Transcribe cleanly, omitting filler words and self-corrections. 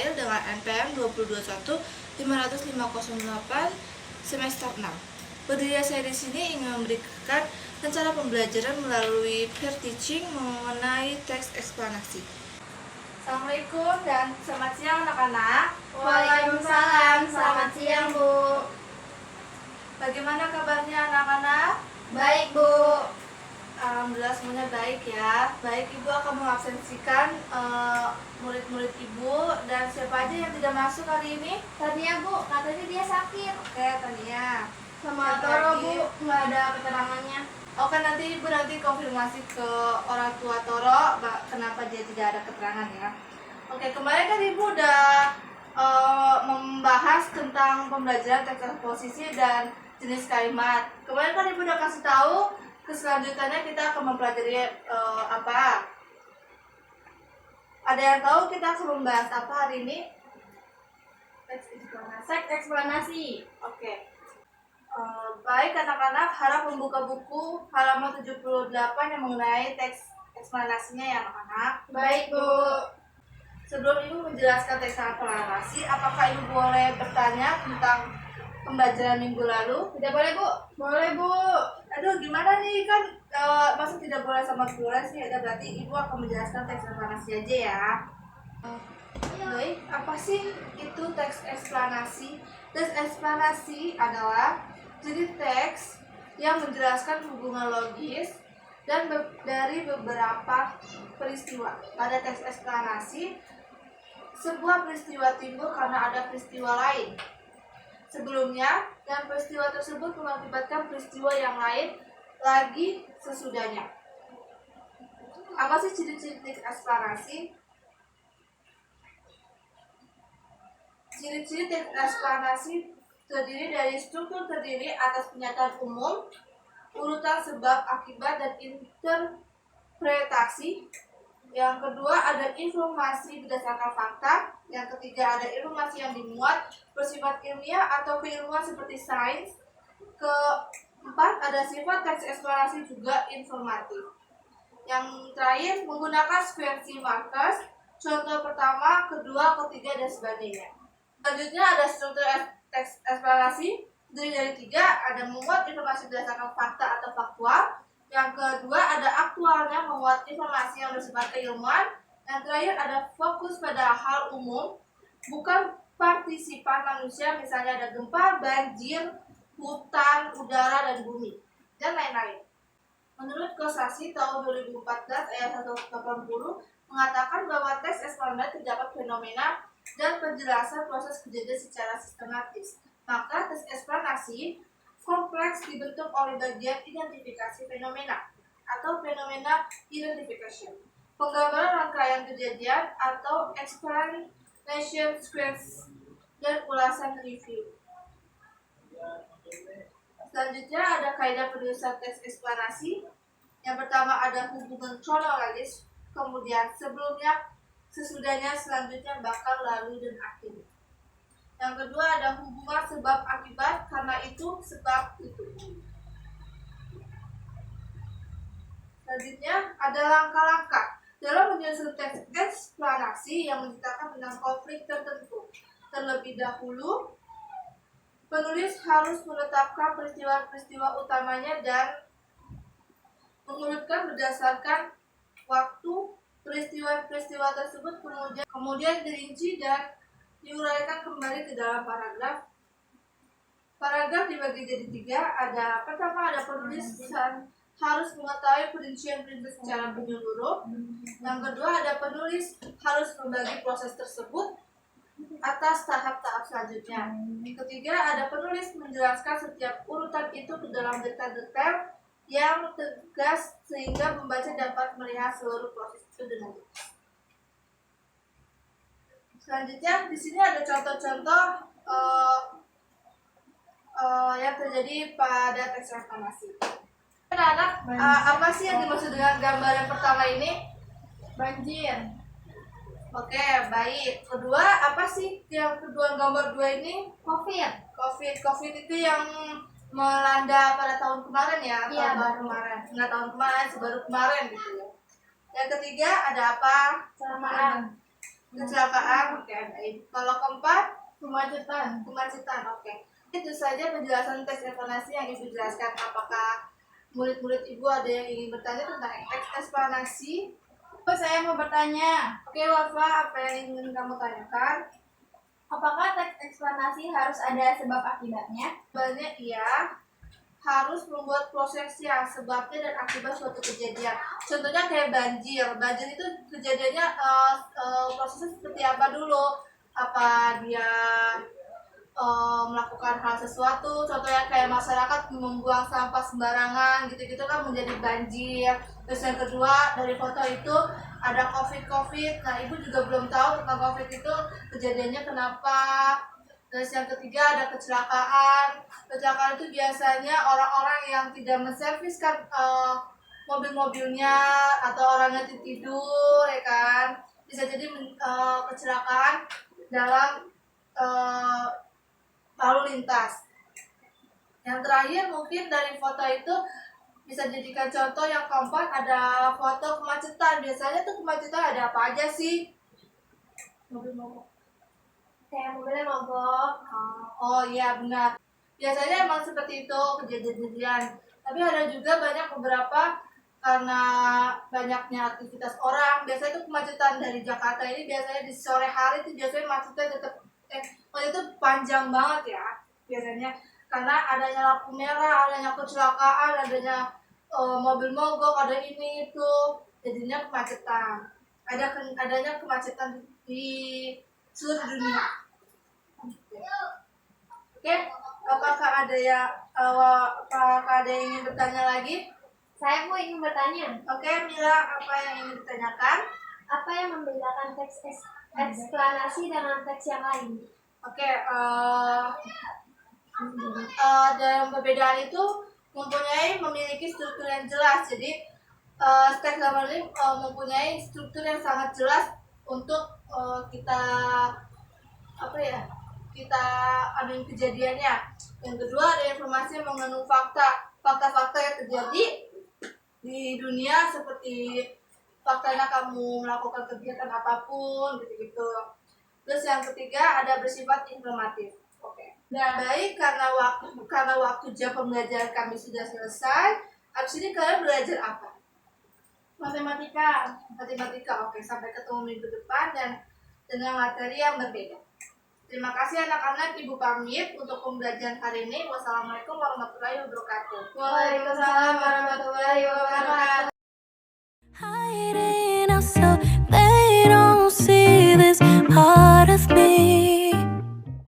Ismail dengan NPM 2021-50508 semester 6. Berdiri saya di sini ingin memberikan rencana pembelajaran melalui peer teaching mengenai teks eksplanasi. Assalamualaikum dan selamat siang anak-anak. Waalaikumsalam, selamat siang Bu. Bagaimana kabarnya anak-anak? Baik Bu. Alhamdulillah semuanya baik ya. Baik, Ibu akan mengabsensikan murid-murid Ibu. Dan siapa aja yang tidak masuk hari ini? Tania Bu, katanya dia sakit. Oke, Tania. Sama Siapa Toro lagi? Bu, nggak ada keterangannya. Oke, nanti Ibu konfirmasi ke orang tua Toro kenapa dia tidak ada keterangan ya. Oke, kemarin kan Ibu udah membahas tentang pembelajaran teks posisi dan jenis kalimat. Kemarin kan Ibu udah kasih tahu keselanjutannya kita akan mempelajari apa? Ada yang tahu kita akan membahas apa hari ini? Teks Eksplanasi. Oke. Baik anak-anak, harap membuka buku halaman 78 yang mengenai teks eksplanasinya ya anak-anak. Baik Bu. Sebelum Ibu menjelaskan teks eksplanasi, apakah Ibu boleh bertanya tentang pembelajaran minggu lalu? Tidak boleh Bu? Boleh Bu. Aduh, gimana nih kan masa tidak boleh sama boleh sih? Ada berarti Ibu akan menjelaskan teks eksplanasi aja ya. Baik, apa sih itu teks eksplanasi? Teks eksplanasi adalah jenis teks yang menjelaskan hubungan logis dan dari beberapa peristiwa. Pada teks eksplanasi, sebuah peristiwa timbul karena ada peristiwa lain sebelumnya, dan peristiwa tersebut mengakibatkan peristiwa yang lain lagi sesudahnya. Apa sih ciri-ciri teks eksplanasi? Ciri-ciri teks eksplanasi terdiri dari struktur terdiri atas pernyataan umum, urutan sebab, akibat, dan interpretasi. Yang kedua ada informasi berdasarkan fakta. Yang ketiga ada informasi yang dimuat bersifat ilmiah atau keilmuan seperti sains. Keempat ada sifat teks eksplanasi juga informatif. Yang terakhir menggunakan sequence markers. Contoh pertama, kedua, ketiga, dan sebagainya. Selanjutnya ada struktur teks eksplanasi terdiri dari 3, ada memuat informasi berdasarkan fakta atau faktual. Yang kedua ada aktualnya, memuat informasi yang bersifat keilmuan. Yang terakhir ada fokus pada hal umum, bukan partisipan manusia, misalnya ada gempa, banjir, hutan, udara, dan bumi, dan lain-lain. Menurut Kosasi tahun 2014 ayat 180 mengatakan bahwa teks eksplanasi terdapat fenomena dan penjelasan proses kejadian secara sistematis. Maka teks eksplanasi kompleks dibentuk oleh bagian identifikasi fenomena atau fenomena identification, penggambaran rangkaian kejadian atau explanation sequence, dan ulasan review. Selanjutnya ada kaidah penulisan teks eksplanasi. Yang pertama ada hubungan kronologis, kemudian sebelumnya, sesudahnya, selanjutnya, bahkan, lalu, dan akhir. Yang kedua ada hubungan sebab akibat, karena itu, sebab itu. Selanjutnya ada langkah-langkah dalam menyusun teks eksplanasi yang menceritakan tentang konflik tertentu. Terlebih dahulu, penulis harus menetapkan peristiwa-peristiwa utamanya dan mengurutkan berdasarkan waktu peristiwa-peristiwa tersebut, kemudian dirinci dan diuraikan kembali ke dalam paragraf. Paragraf dibagi jadi 3. Ada pertama ada penulis harus mengetahui perincian-perincian secara menyeluruh. Yang kedua ada penulis harus membagi proses tersebut atas tahap-tahap selanjutnya. Yang ketiga ada penulis menjelaskan setiap urutan itu ke dalam detail-detail yang tegas sehingga membaca dapat melihat seluruh proses itu dengan jelas. Selanjutnya di sini ada contoh-contoh yang terjadi pada teks eksplanasi. Anak-anak, apa sih yang dimaksud dengan gambar yang pertama ini? Banjir. Oke, baik. Kedua, apa sih yang kedua gambar 2 ini? Covid itu yang melanda pada tahun kemarin ya? Iya, tahun kemarin. Enggak tahun kemarin, baru kemarin gitu ya. Yang ketiga ada apa? Kelamaan. Kecelakaan, oke. Baik. Kalau keempat, Kemacetan. kemacetan, oke. Itu saja penjelasan teks eksplanasi yang Ibu jelaskan. Apakah murid-murid Ibu ada yang ingin bertanya tentang teks eksplanasi? Oh, saya mau bertanya, Oke, Wafa, apa yang ingin kamu tanyakan? apakah teks eksplanasi harus ada sebab akibatnya? Jawabannya iya, harus membuat prosesnya, sebabnya dan akibat suatu kejadian. Contohnya kayak banjir. Banjir itu kejadiannya prosesnya seperti apa dulu? Apa dia melakukan hal sesuatu, contohnya kayak masyarakat membuang sampah sembarangan gitu-gitu kan menjadi banjir. Terus yang kedua, dari foto itu ada COVID. Nah, Ibu juga belum tahu tentang COVID itu kejadiannya kenapa. Terus yang ketiga ada kecelakaan. Kecelakaan itu biasanya orang-orang yang tidak menserviskan mobil-mobilnya atau orangnya tidur, ya kan. Bisa jadi kecelakaan dalam lalu lintas. Yang terakhir mungkin dari foto itu bisa jadikan contoh. Yang keempat ada foto kemacetan. Biasanya tuh kemacetan ada apa aja sih? Mobil mogok. Kayak mobilnya mogok. Oh iya benar. Biasanya emang seperti itu kejadian-kejadian. Tapi ada juga banyak beberapa karena banyaknya aktivitas orang. Biasanya itu kemacetan dari Jakarta ini biasanya di sore hari itu biasanya macetnya tetap itu panjang banget ya biasanya karena adanya lampu merah, adanya kecelakaan, adanya mobil mogok, ada ini itu jadinya kemacetan. Adanya kemacetan di seluruh dunia. Oke, apakah ada yang ingin bertanya lagi? Saya ingin bertanya, Oke, Mila, apa yang ingin ditanyakan? apa yang membedakan teks eksplanasi dengan teks yang lain? Oke, dalam perbedaan itu memiliki struktur yang jelas. Jadi teks eksplanasi mempunyai struktur yang sangat jelas untuk kita kita ambil kejadiannya. Yang kedua ada informasi yang mengandung fakta-fakta yang terjadi di dunia, seperti faktanya kamu melakukan kegiatan apapun gitu-gitu. Terus yang ketiga ada bersifat informatif. Oke. Nah, baik, karena waktu jam pembelajaran kami sudah selesai. Abis ini kalian belajar apa? Matematika. Matematika. Oke, sampai ketemu minggu depan dan dengan materi yang berbeda. Terima kasih anak-anak, Ibu pamit untuk pembelajaran hari ini. Wassalamualaikum warahmatullahi wabarakatuh. Waalaikumsalam warahmatullahi wabarakatuh. Hiding out so they don't see this heart.